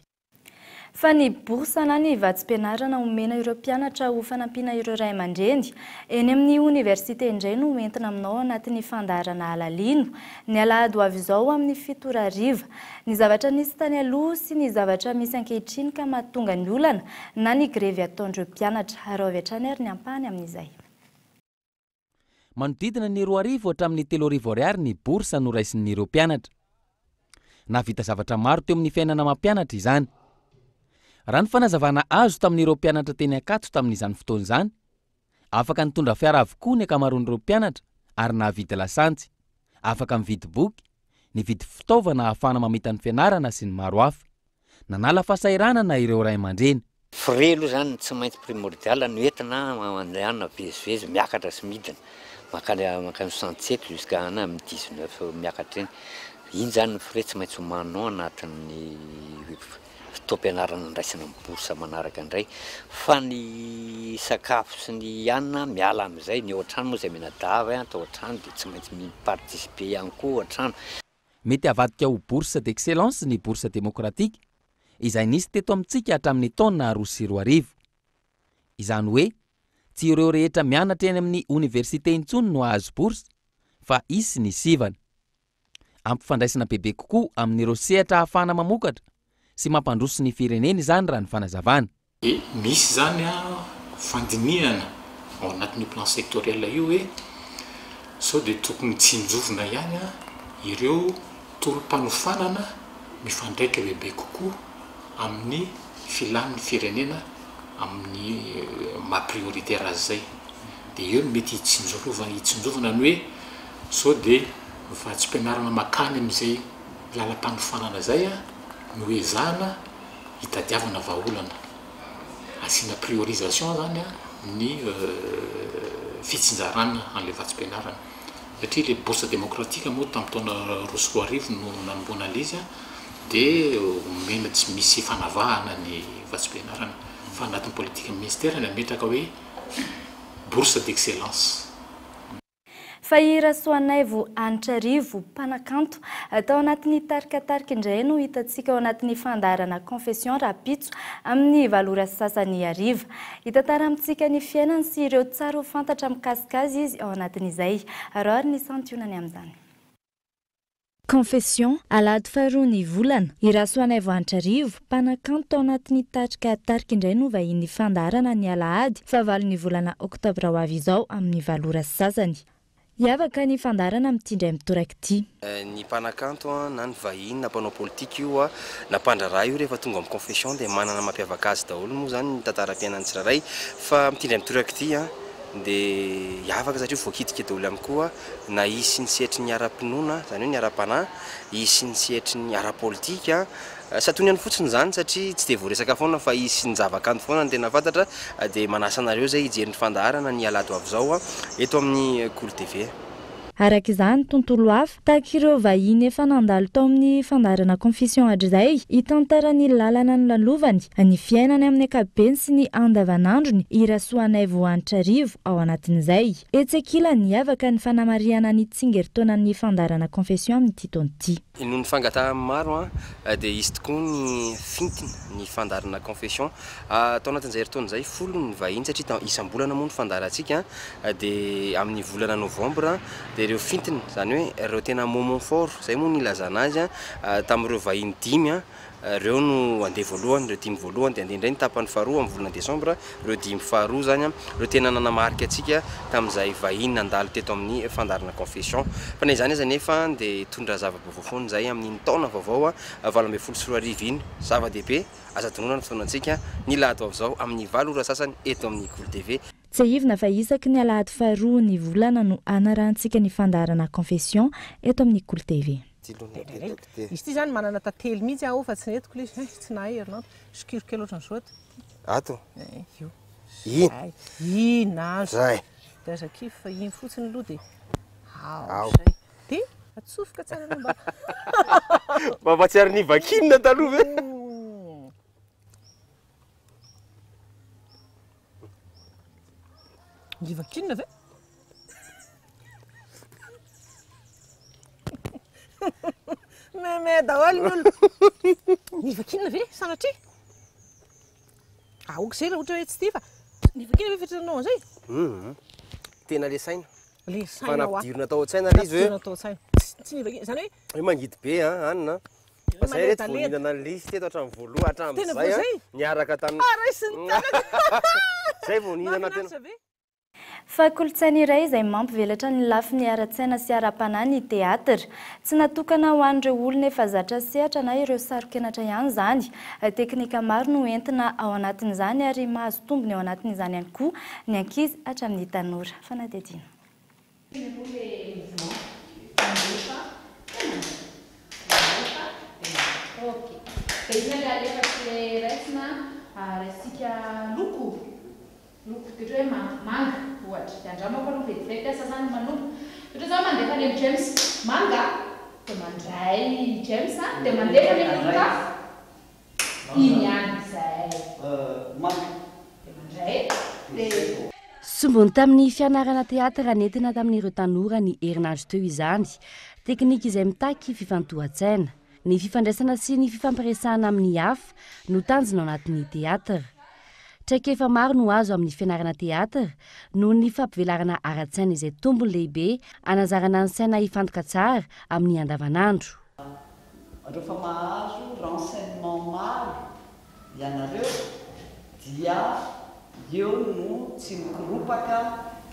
Fa ny boursa na ny vatsim-pianarana omena ireo mpianatra ho fanampiana ireo ray aman-dreny eny amin'ny oniversite indray no entina aminao anatin'ny fandaharana alalino ny alahady ho avy izao amin'ny 7 ariva. Ny zavatra nisy tany aloha sy ny zavatra misy ankehitriny ka mahatonga ny olana na ny grevy ataon'ireo mpianatra ary avy hatrany ary ny ampahany amin'izay. Manodidina ny 2 arivo hatramin'ny 3 arivo ariary ny boursa noraisin'ireo mpianatra. Navita zavatra maro teo amin'ny fiainana mampianatra izany. Raha ny fanazavana azo tamin'ireo mpianatra teny Akato tamin'izany fotoana izany, afaka nitondra fiara avokoa ny ankamaroan'ireo mpianatra ary nahavita lasantsy, afaka mividy boky, nividy fitaovana ahafahana mamita ny fianarana sy ny maro hafa. Nanala fahasahiranana ireo ray aman-dreny. Frais aloha zany tsy maintsy primordial ny entina mandehana vezivezy miakatra sy midina. Makany 67 jusqu'à amin'ny 19 miakatra eny. Iny zany ny frais tsy maintsy homaninao anatin'ny fitaom-pianarana andraisana amin'ny boursa manaraka indray. Fa ny sakafo sy ny hanina miala amin'izay, ny ao an-trano moa izay menadava atao an-trano dia tsy maintsy miparticiper ihany koa ao an-trano. Mety avadika ho bourse d'excellence ny bourse démocratique izay nisy teto amintsika hatramin'ny taona 2020. Izany hoe tsy ireo rehetra mianatra eny amin'ny université intsony no ahazo bourse fa isy ny sivana. Ampifandraisana bebe kokoa amin'ireo sehatra ahafahana mamokatra sy mampandroso ny firenena izany raha ny fanazavana. Misy zany fandinihana ao anatin'ny plan sectoriel io hoe sao dia tokony tsinjovina ihany ireo tolom-panofanana mifandraika bebe kokoa amin'ny filan'ny firenena amin'ny maha-prioritaire azy zay. Dia eo mety hitsinjovana ny hoe sao dia vatsim-pianarana makany amin'izay lalam-panofanana zay no ezahana hitadiavana vahaolana. Asiana priorisation zany ny fitsinjarana an'ilay vatsim-pianarana. Satria ilay bourse démocratique moa tamin'ny taona 2020 no nanomboana an'izy dia omena tsy misy fanavahana ny vatsim-pianarana fa anatin'ny politika ministère nametraka hoe bourse d'excellence. Fa i Rasoanaivo Antrarivo mpanakanto atao anatin'ny tarikatarika indray no hitantsika ao anatin'ny fandaharana confession rapitso amin'ny valora sasany ariva. Hitantara amintsika ny fiainany sy ireo tsara ho fantatra mikasikazy izy ao anatin'izay. Ary ny santionany amin'izany. Confession alahady faharoa ny volana i Rasoanaivo Antrarivo mpanakanto ao anatin'ny tarikatarika indray no vahin'ny fandaharana ny alahady fa 9 ny volana oktobra ho avy izao amin'ny valora sasany. Iavaka ny fandarana mitindray mitoraka ity. Ny mpanakanto na ny vahiny na mpanao politika io na mpandraraha io rehefa tonga amin'ny confession dia manana mampiavaka azy daholo moa zany ny tantaram-piainany tsirairay fa mitindray mitoraka ity dia hiavaka satria voakitika daholo ihany koa na izy sy ny sehatry ny ara-pinoana zany hoe ny ara-panahy izy sy ny sehatry ny ara-politika satony ihany fotsiny zany satria tsy dia voaresaka foana fa izy sy ny zavakanto foana ny tena fantatra dia manasa anareo zay hijery ny fandaharana ny alado avy zao eto amin'ny Cool TV. Araka izany tontolo hafa tahaka ireo vahiny efa nandalo tao amin'ny fandaharana confession hatrizay hitantara ny lalana ny lalovany ny fiainany amin'ny ankapobeny sy ny andavanandrony irasoanay voanitra rivo ao anatin'izay. Etsekila niavaka ny fanamariana ny tsingeritaonan'ny fandaharana confession amin'ity taon'ity. Noho ny fangatahana maro dia izy tokoa ny fintiny ny fandaharana confession tao anatin'izay heritaona izay folo ny vahiny satria isam-bolana moa ny fandaharantsika dia amin'ny volana novembre dia ireo fintiny zany hoe ireo tena moment fort zay moa ny ilazana azy tamin'ireo vahiny 5 ireo no andeha voalohany ireo 5 voalohany dia andeha indray ny tapany faharoa amin'ny volana desambra ireo 5 faharoa zany ireo tena nanamarika antsika tamin'izay vahiny nandalo teto amin'ny fandaharana confession fa na izany aza nefa dia tondra zava-baovao foana zay amin'ny taona vaovao 2024 iny zava-dehibe aza donona ny fotoanantsika ny lahady avy zao amin'ny 7 ora sasany eto amin'ny Cool TV. Tsy ivona fa isaky ny alahady faharoa ny volana no anarantsika ny fandaharana confession eto amin'ny Cool TV. Izy ty zany manana tantely mihitsy aho fa tsy netiko izy tsy nahay herinandro sikirike loatra ny soata ato io ina zay dia zakify fa iny fotsiny aloha dia zay dia atsofoka tsara ny mba mampatsiary ny vakinina taloha ve ny vakinina ve me daholo ny olo ny vakinina ve sanatria aoka zay raha ohatra hoe tsy ty fa ny vakinina ve fetranao an'izay tena le saina le saina fanampidirina tao an-tsaina le izy hoe tsy ny vakinina zany hoe mangidy be anina fa zay reto voahinana ny lisy teto hatramin'ny voaloha hatramin'izay niaraka tamin'ny zay voahinana tena. Fa kolotsaina iray izay mampivelatra ny lafin'ny ara-tsaina sy ara-panahy ny teatra. Tsy natokana ho an'ireo olona efa zatra sehatra na ireo sarokenatra ihany izany. Teknika maro no entina ao anatin'izany ary mahazo tombony ao anatin'izany ihany koa ny ankizy hatramin'ny tanora. Fanadihadiana. Loko dia hoe manga ohatra dia andramako aloha vetivety asa zany manompo ohatra zao mandefa any amin'ny James manga dia mandray James dia mandefa any amin'ny loka iny ihany izay manga dia mandray dia sombony tamin'ny fianarana teatra nentina tamin'ireo tanora ny herinandro teo izany teknika izay mitaky fifantohan-tsaina ny fifandraisana sy ny fifampiresahana amin'ny hafa no tanjona ao anatin'ny teatra. Traikefa maro no azo amin'ny fianarana teatra noho ny fampivelarana ara-tsaina izay tombony lehibe anazarana ny saina hifantoka tsara amin'ny andavanandro. Rehefa mahazo renseignement maro ianareo dia eo no tsy mikoropaka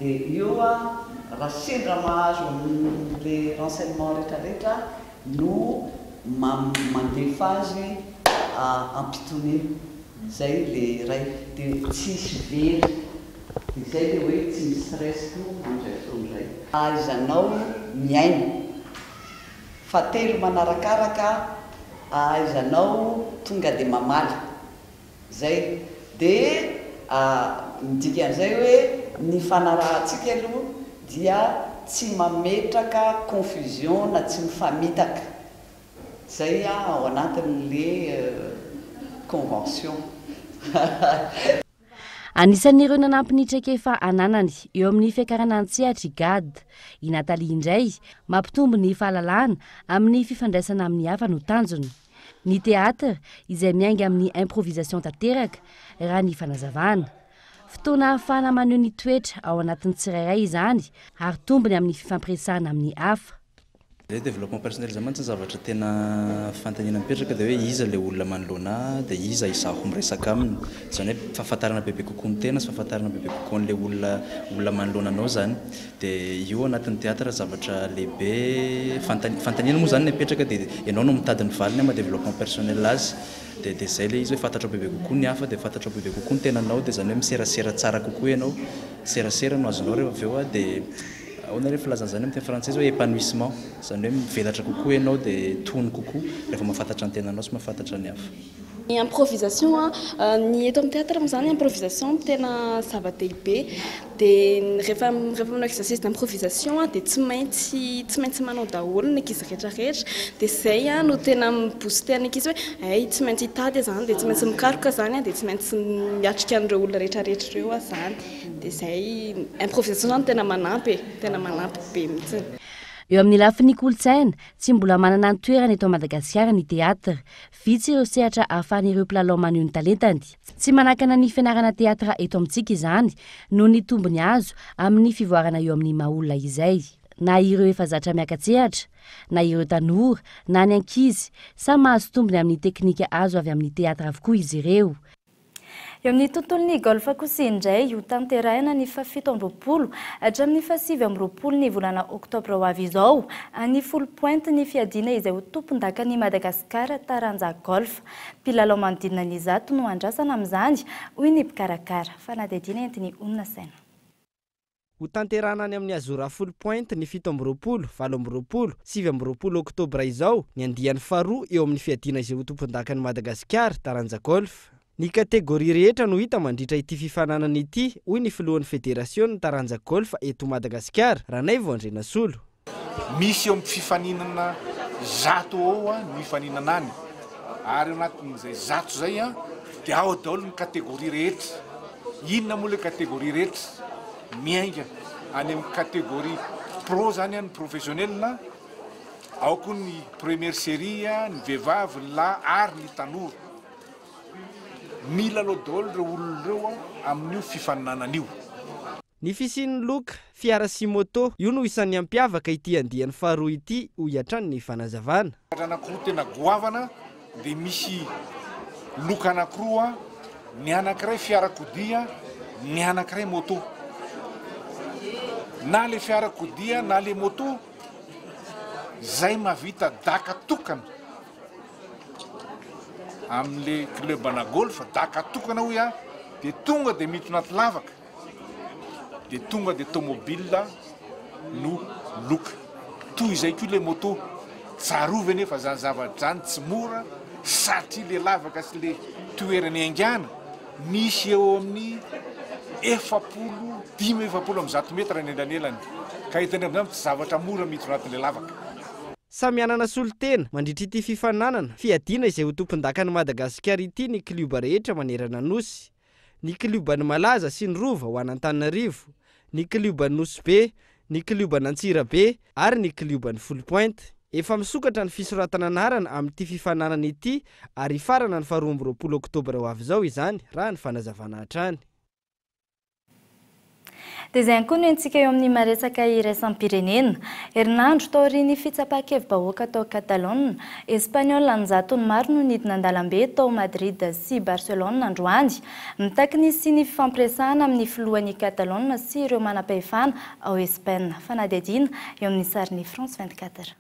dia eo raha sendra mahazo le renseignement rehetrarehetra no mandefa azy ampitony zay le ray dia tsisy very dia zay le hoe tsy misy stress mandray fotoan'izay ahaizanao miaina fatelo manarakaraka ahaizanao tonga dia mamaly zay dia midika an'izay hoe ny fanarahantsika aloha dia tsy mametraka confusion na tsy mifamitaka zay ao anatin'le convention. Anisan'ireo nanampy ny traikefa ananany eo amin'ny fiakarana an-tsehatra GAD i Natalia indray mampitombo ny fahalalana amin'ny fifandraisana amin'ny hafa no tanjony. Ny teatra izay miainga amin'ny improvisation tanteraka raha ny fanazavana. Fotoana ahafahana maneho ny toetra ao anatin'ny tsirairay izany ary tombony amin'ny fifampiresahana amin'ny hafa. Le développement personnel zany mantsy zavatra tena fantanina mipetraka dia hoe iza le olona manoloana dia iza izaho miresaka aminy. Zany hoe fahafantarana bebe kokoa ny tena sy fahafantarana bebe kokoa an'ilay olona manoloana anao zany. Dia io anatin'ny teatra zavatra lehibe fantanina moa zany mipetraka dia ianao no mitady ny valiny amin'ny développement personnel azy. Dia zay le izy hoe fantatra bebe kokoa ny hafa dia fantatra bebe kokoa ny tenanao dia zany hoe miserasera tsara kokoa ianao. Serasera no azonao rehefa avy eo dia ona rehefa filazana zany amin'ny teny frantsay hoe épanouissement zany hoe mivelatra kokoa ianao dia tony kokoa rehefa mahafantatra ny tenanao sy mahafantatra ny hafa. Improvisation ny eto amin'ny théâtre moa zany improvisation tena zava-dehibe dia rehefa manao exercice d'improvisation dia tsy maintsy manao daholo ny ankizy rehetrarehetra dia zay no tena mibooster ny ankizy hoe tsy maintsy hitady zany dia tsy maintsy mikaroka zany dia tsy maintsy miatrika an'ireo olona rehetrarehetra ireo zany dia zay improvisation zany tena manampy be mihitsy. Eo amin'ny lafin'ny kolontsaina, tsy mbola manana ny toerana eto Madagasikara ny teatra. Vitsy ireo sehatra ahafahan'ireo mpilalao maneho ny talentany. Tsy manakana ny fianarana teatra eto amintsika izany, noho ny tombony azo amin'ny fivoarana eo amin'ny maha-olona izay. Na ireo efa zatra miaka-tsehatra, na ireo tanora, na ny ankizy, samy mahazo tombony amin'ny teknika azo avy amin'ny teatra avokoa izy ireo. Eo amin'ny tontolon'ny golf kosa indray ho tanterahina ny 7 hatramin'ny 8 ny volana oktobra ho avy izao ny full point ny fiadiana izay ho tompon-dakan'ny Madagasikara taranja golf. Mpilalao manodidina ny 100 no andrasana amin'izany hoy ny mpikarakara. Fanadihadiana entiny Onina Saina. Ho tanterahana any amin'ny Azora full point ny 7 oktobra izao ny andiany faharoa eo amin'ny fiadiana izay ho tompon-dakan'ny Madagasikara taranja golf. Ny kategoria rehetra no hita mandritra ity fifananana ity hoy ny filohan'ny federasiona taranja golf eto Madagasikara Ranaivo Andrenasolo. Misy eo amin'ny fifaninana 100 eo ny fifaninana any ary anatin'izay 100 zay dia ao daholo ny kategoria rehetra. Inona moa ilay kategoria rehetra? Miainga any amin'ny kategoria pro zany ny professionnel ao koa ny première série ny vehivavy ny lahy ary ny tanora. Mila aloha daholo ireo olona ireo amin'io fifaninanan'io. Ny fisian'ny loka fiara sy moto io no isan'ny ampiavaka ity andiany faharoa ity ho hiatrany ny fanazavana. Anankiroa tena goavana dia misy loka anankiroa, ny anankiray fiarakodia, ny anankiray moto. Na le fiarakodia na le moto zay mahavita daka tokana amin'le club ana golf daka tokana hoy dia tonga dia miditra anaty lavaka dia tonga dia tomobile no loka. Toy izay koa le moto tsarovy nefa zany zavatra zany tsy mora satria le lavaka sy le toerany aingana misy eo amin'ny 750 metra ny elanelany ka hitany amin'izany tsy zavatra mora miditra anatin'le lavaka. Samy anana solotena mandritra ity fifananana fiadiana izay ho tompon-dakan'ny Madagasikara ity ny kluba rehetra manerana nosy. Ny kluban'ny Malaza sy ny Rova ho an'Antananarivo, ny kluban'ny Nosy-be, ny kluban'ny Antsirabe ary ny kluban'ny Full Point. Efa misokatra ny fisoratana anarana amin'ity fifananana ity ary farana ny 12 oktobra ho avy izao izany raha ny fanazavana hatrany. Dia izay koa no entsika eo amin'ny maresaka iraisam-pirenena. Herinandro taorian'ny fitsapahakevim-bahoaka tao Catalogne, Espagnol ny zatony maro no nidina an-dalambe tao Madrid sy Barcelone androany, mitaky sy ny fifampiresahana amin'ny filohan'ny Catalogne sy ireo manam-pahefana ao Espagne. Fanadihadiana eo amin'ny sarin'ny France 24.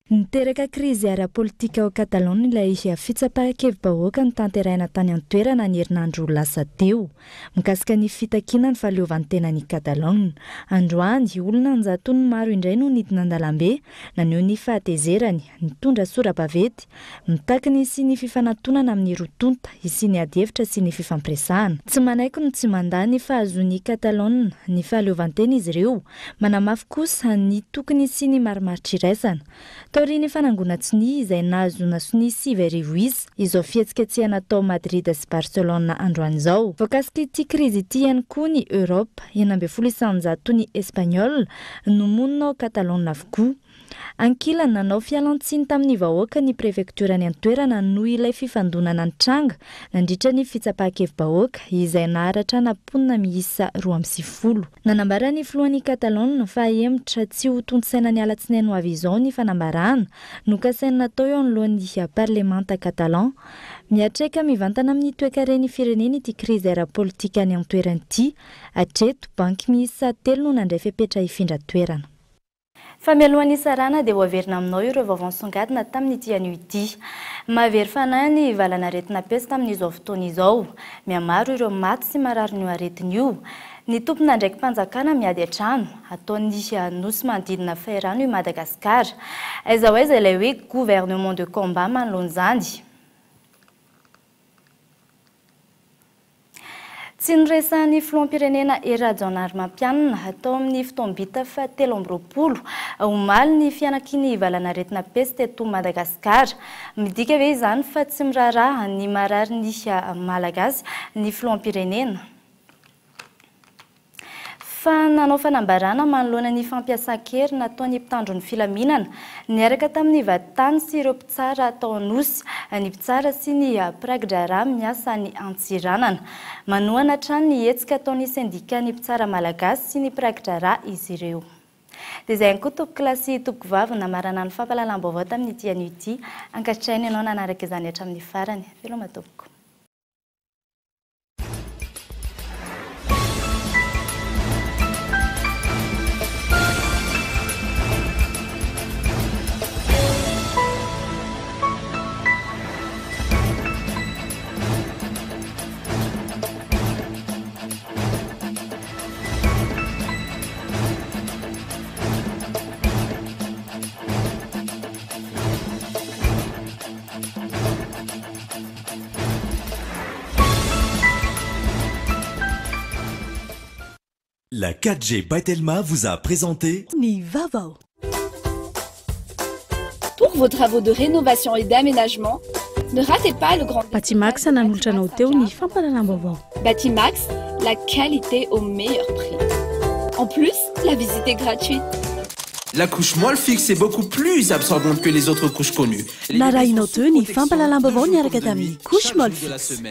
Niteraka krizy ara-politika ao Catalogne ilay fitsapahakevim-bahoaka ny tanterahina tany an-toerana ny herinandro lasa teo mikasika ny fitakiana ny fahaleovan'ny tenan'ny Catalogne. Androany olona anjatony maro indray no nidina an-dalambe naneho ny fahatezerany, nitondra sora-bavety, mitakiny sy ny fifanantonana amin'ny rotonta, sy ny adihevitra sy ny fifampiresahana. Tsy manaiky no tsy mandà ny fahazon'ny Catalogne ny fahaleovan'ny-tena izy ireo, manamafy kosa ny tokony sy ny marimaritra iraisana. Taorian'ny fanangonan-tsiny izay nahazoana sony 7 izao fihetsiketsehana tao Madrid sy Barcelone androany izao. Voakasika ity krizy ity ihany koa ny Europe, 12 isanjato ny Espagnol no monina ao Catalogne avokoa. ankilany nanao fialan-tsiny tamin'ny vahoaka ny prefekturany an-toerana noho ilay fifandonana ny tranga nandritra ny fitsapahakevim-bahoaka izay naharatra namponina miisa 20. Nanambara ny filohan'ny Katalona fa hemitra tsy ho tontosaina ny alatsinainy ho avy izao ny fanambarana nokasaina natao eo anolohan'ny parlemanta Catalan. Miatreka mivantana amin'ny toe-karen'ny firenena ity krizy ara-politika any an-toerana ity, hatreto banky miisa 3 no nandray fepetra hifindra toerana. Fa mialohan'ny sarana dia hoaverina aminao ireo vaovao nisongadina tamin'ity anio ity. Mahavery fanahy ny valana aretina pesa tamin'izao fotoana izao. Mihamaro ireo maty sy marary ny aretina io. Ny tompona ndraiky mpanjakana miady an-trano ataony nosy manodidina faherano i Madagasikara. Aiza ho aiza ilay hoe gouvernement de combat manoloana izany. Tsy niresahan'ny filoham-pirenena Rajaonarimampianina atao amin'ny fotoam-bita fa 2020 omaly ny fianakiny valana aretina pesa teto Madagasikara. Midika hoe izany fa tsy miraharaha ny marary ny malagasy ny filoham-pirenena. Fa nanao fanambarana manoloana ny fampiasan-kery nataony mpitandro ny filaminana niaraka tamin'ny vatany sy ireo mpitsara atao anosy ny mpitsara sy ny pragidrara miasa ny antsiranana. Manohana hatrany ny hetsika ataony sendika ny mpitsara malagasy sy ny pragidrara izy ireo. Dia izay ihany koa toko klasy toko vavy namarana ny fampahalalam-baovao tamin'ity anio ity. Ankatrehany ianao nanaraka izany hatramin'ny farany. Veloma tompoko. La 4G Batelma vous a présenté Nivavao. Pour vos travaux de rénovation et d'aménagement, ne ratez pas le grand Batimax nanolotranao teo ny fampahalalam-baovao. Batimax, la qualité au meilleur prix. En plus, la visite est gratuite. La couche molle fixe est beaucoup plus absorbante que les autres couches connues. Narahinao teo ny fampahalalam-baovao niaraka tamin'ny couche molle fixe.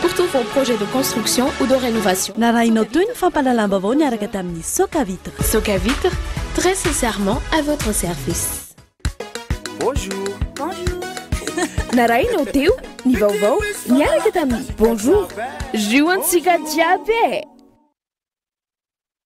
Pour tous vos projets de construction ou de rénovation. Narahinao teo ny fampahalalam-baovao niaraka tamin'ny Soka Vitre. Soka Vitre, très sincèrement à votre service. Bonjour. Bonjour. Narahinao teo ny vaovao niaraka tamin'ny bonjour. Juantsika jiaby.